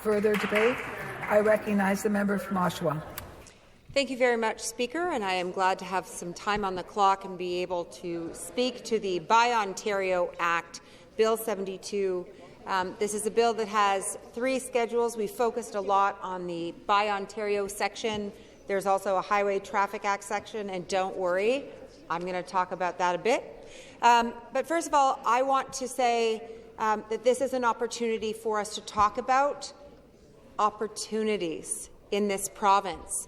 further debate. I recognize the member from Oshawa. Thank you very much, Speaker, and I am glad to have some time on the clock and be able to speak to the Buy Ontario Act, Bill 72. This is a bill that has 3 schedules. We focused a lot on the Buy Ontario section. There's also a Highway Traffic Act section, and don't worry, I'm going to talk about that a bit. But first of all, I want to say that this is an opportunity for us to talk about opportunities in this province.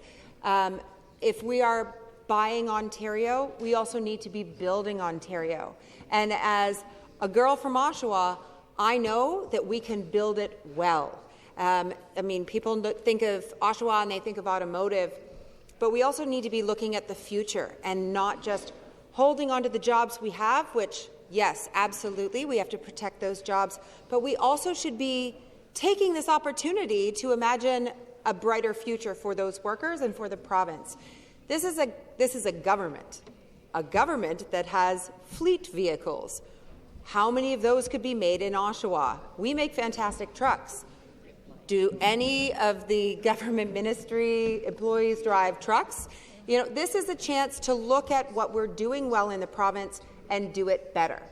If we are buying Ontario, we also need to be building Ontario. And as a girl from Oshawa, I know that we can build it well. I mean, people think of Oshawa and they think of automotive, but we also need to be looking at the future and not just holding on to the jobs we have, which, yes, absolutely, we have to protect those jobs, but we also should be taking this opportunity to imagine a brighter future for those workers and for the province. This is a government that has fleet vehicles. How many of those could be made in Oshawa? We make fantastic trucks. Do any of the government ministry employees drive trucks? You know, this is a chance to look at what we're doing well in the province and do it better.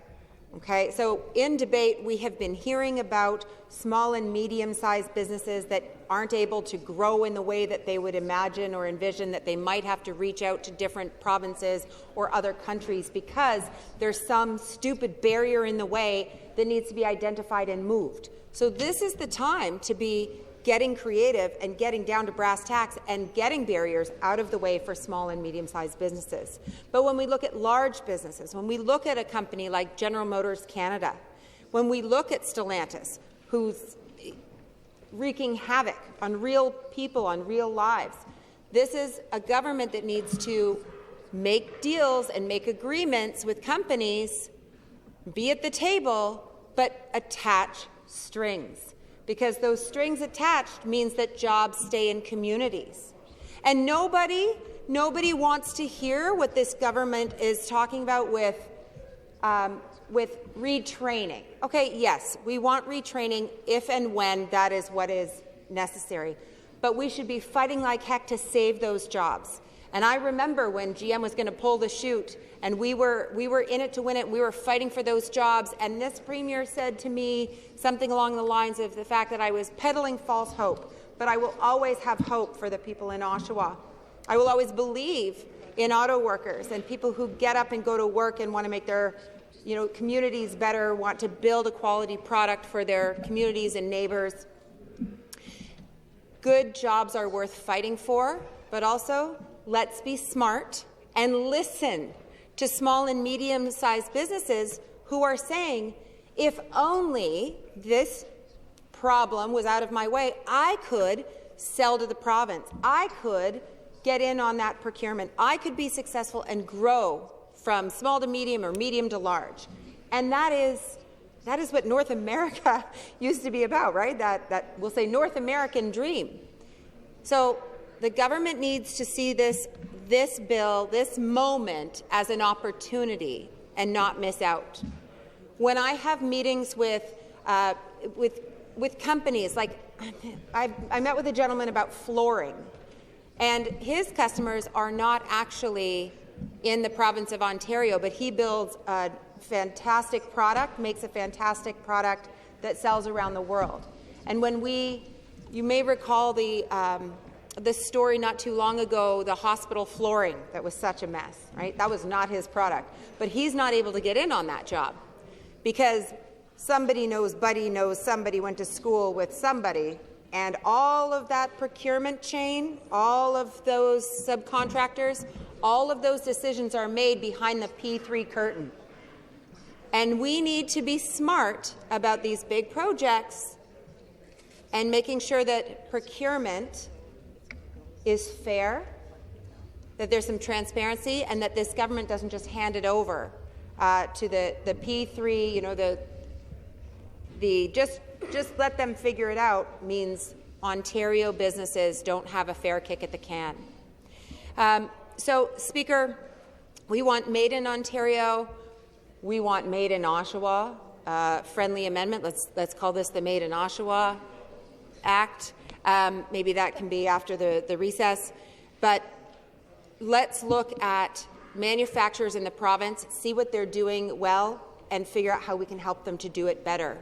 Okay, so in debate, we have been hearing about small and medium-sized businesses that aren't able to grow in the way that they would imagine or envision, that they might have to reach out to different provinces or other countries because there's some stupid barrier in the way that needs to be identified and moved. So this is the time to be getting creative and getting down to brass tacks and getting barriers out of the way for small and medium-sized businesses. But when we look at large businesses, when we look at a company like General Motors Canada, when we look at Stellantis, who's wreaking havoc on real people, on real lives, this is a government that needs to make deals and make agreements with companies, be at the table, but attach strings. Because those strings attached means that jobs stay in communities. And nobody wants to hear what this government is talking about with retraining. Okay, yes, we want retraining if and when that is what is necessary. But we should be fighting like heck to save those jobs. And I remember when GM was going to pull the chute, and we were in it to win it. We were fighting for those jobs, and this premier said to me something along the lines of the fact that I was peddling false hope. But I will always have hope for the people in Oshawa. I will always believe in auto workers and people who get up and go to work and want to make their communities better, want to build a quality product for their communities and neighbours. Good jobs are worth fighting for, but also let's be smart and listen to small and medium-sized businesses who are saying, if only this problem was out of my way, I could sell to the province. I could get in on that procurement. I could be successful and grow from small to medium or medium to large. And that is what North America used to be about, right? That we'll say North American dream. So the government needs to see this bill, this moment, as an opportunity and not miss out. When I have meetings with companies, like I met with a gentleman about flooring, and his customers are not actually in the province of Ontario, but he builds a fantastic product, makes a fantastic product that sells around the world. And when you may recall the story not too long ago, the hospital flooring that was such a mess, right? That was not his product. But he's not able to get in on that job because somebody knows somebody went to school with somebody, and all of that procurement chain, all of those subcontractors, all of those decisions are made behind the P3 curtain. And we need to be smart about these big projects and making sure that procurement is fair, that there's some transparency, and that this government doesn't just hand it over to the P3, just let them figure it out means Ontario businesses don't have a fair kick at the can. So, Speaker, we want Made in Ontario. We want Made in Oshawa. Friendly amendment. Let's call this the Made in Oshawa Act. Maybe that can be after the recess. But let's look at manufacturers in the province, see what they're doing well, and figure out how we can help them to do it better.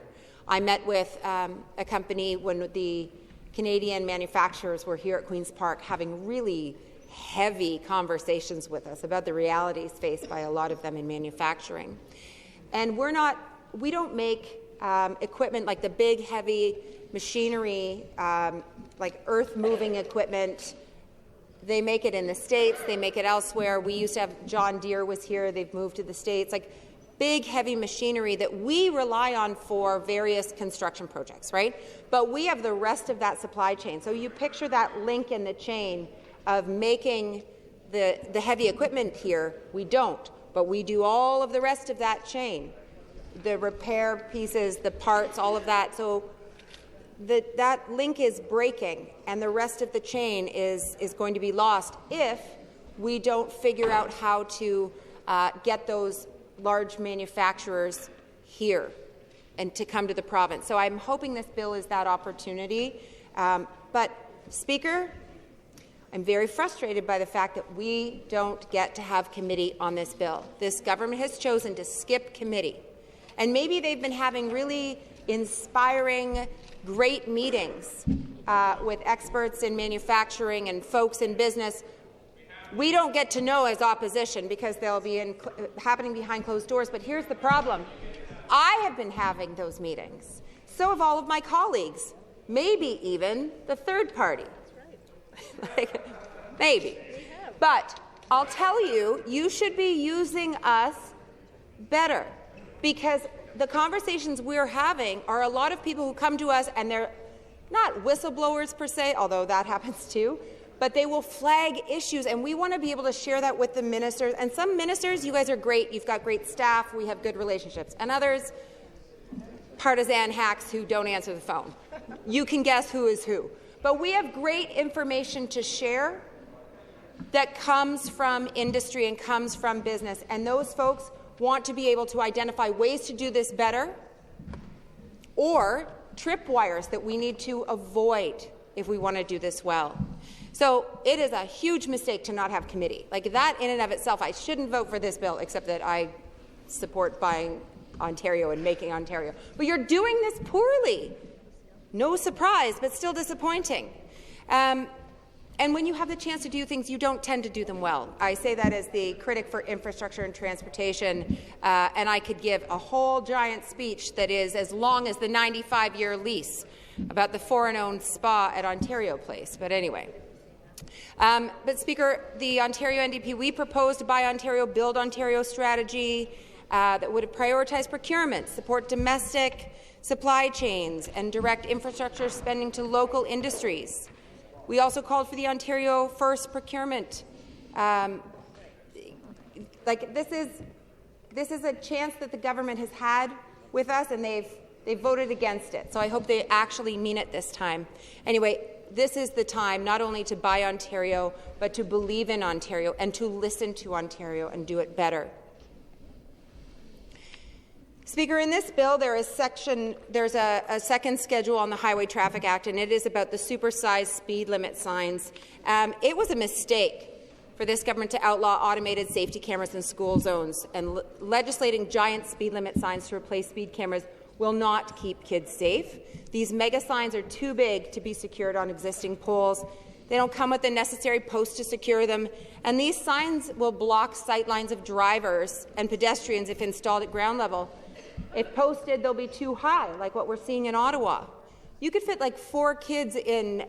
I met with a company when the Canadian manufacturers were here at Queen's Park having really heavy conversations with us about the realities faced by a lot of them in manufacturing. And we don't make equipment like the big, heavy machinery, like earth-moving equipment. They make it in the States, they make it elsewhere. We used to have John Deere was here, they've moved to the States. Like big, heavy machinery that we rely on for various construction projects, right? But we have the rest of that supply chain. So you picture that link in the chain of making the heavy equipment here. We don't, but we do all of the rest of that chain, the repair pieces, the parts, all of that. So that link is breaking, and the rest of the chain is going to be lost if we don't figure out how to get those large manufacturers here and to come to the province. So I'm hoping this bill is that opportunity. But, Speaker, I'm very frustrated by the fact that we don't get to have committee on this bill. This government has chosen to skip committee. And maybe they've been having really inspiring, great meetings with experts in manufacturing and folks in business. We don't get to know as opposition because they'll be happening behind closed doors. But here's the problem. I have been having those meetings. So have all of my colleagues, maybe even the third party. Like, maybe. But I'll tell you, you should be using us better, because the conversations we're having are a lot of people who come to us and they're not whistleblowers per se, although that happens too, but they will flag issues, and we want to be able to share that with the ministers. And some ministers, you guys are great, you've got great staff, we have good relationships, and others, partisan hacks who don't answer the phone. You can guess who is who. But we have great information to share that comes from industry and comes from business, and those folks want to be able to identify ways to do this better or tripwires that we need to avoid if we want to do this well. So it is a huge mistake to not have committee. Like that in and of itself, I shouldn't vote for this bill, except that I support buying Ontario and making Ontario. But you're doing this poorly. No surprise, but still disappointing. And when you have the chance to do things, you don't tend to do them well. I say that as the critic for infrastructure and transportation, and I could give a whole giant speech that is as long as the 95-year lease about the foreign-owned spa at Ontario Place. But anyway. But Speaker, the Ontario NDP, we proposed a Buy Ontario, Build Ontario strategy that would prioritize procurement, support domestic supply chains, and direct infrastructure spending to local industries. We also called for the Ontario First procurement. This is a chance that the government has had with us, and they've voted against it. So I hope they actually mean it this time. Anyway, this is the time not only to buy Ontario, but to believe in Ontario and to listen to Ontario and do it better. Speaker, in this bill, there's a second schedule on the Highway Traffic Act, and it is about the supersized speed limit signs. It was a mistake for this government to outlaw automated safety cameras in school zones, and legislating giant speed limit signs to replace speed cameras will not keep kids safe. These mega signs are too big to be secured on existing poles. They don't come with the necessary posts to secure them, and these signs will block sight lines of drivers and pedestrians if installed at ground level. If posted, they'll be too high, like what we're seeing in Ottawa. You could fit like 4 kids in,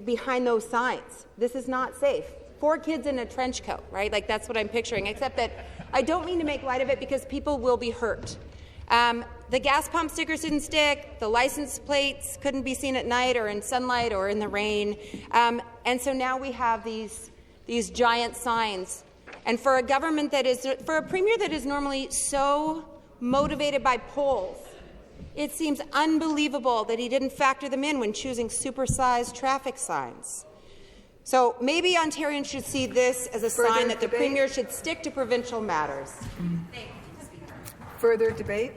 behind those signs. This is not safe. 4 kids in a trench coat, right? Like that's what I'm picturing, except that I don't mean to make light of it because people will be hurt. The gas pump stickers didn't stick, the license plates couldn't be seen at night or in sunlight or in the rain, and so now we have these giant signs. And for a government for a premier that is normally so motivated by polls, it seems unbelievable that he didn't factor them in when choosing supersized traffic signs. So maybe Ontarians should see this as a sign that the Premier should stick to provincial matters. Further debate?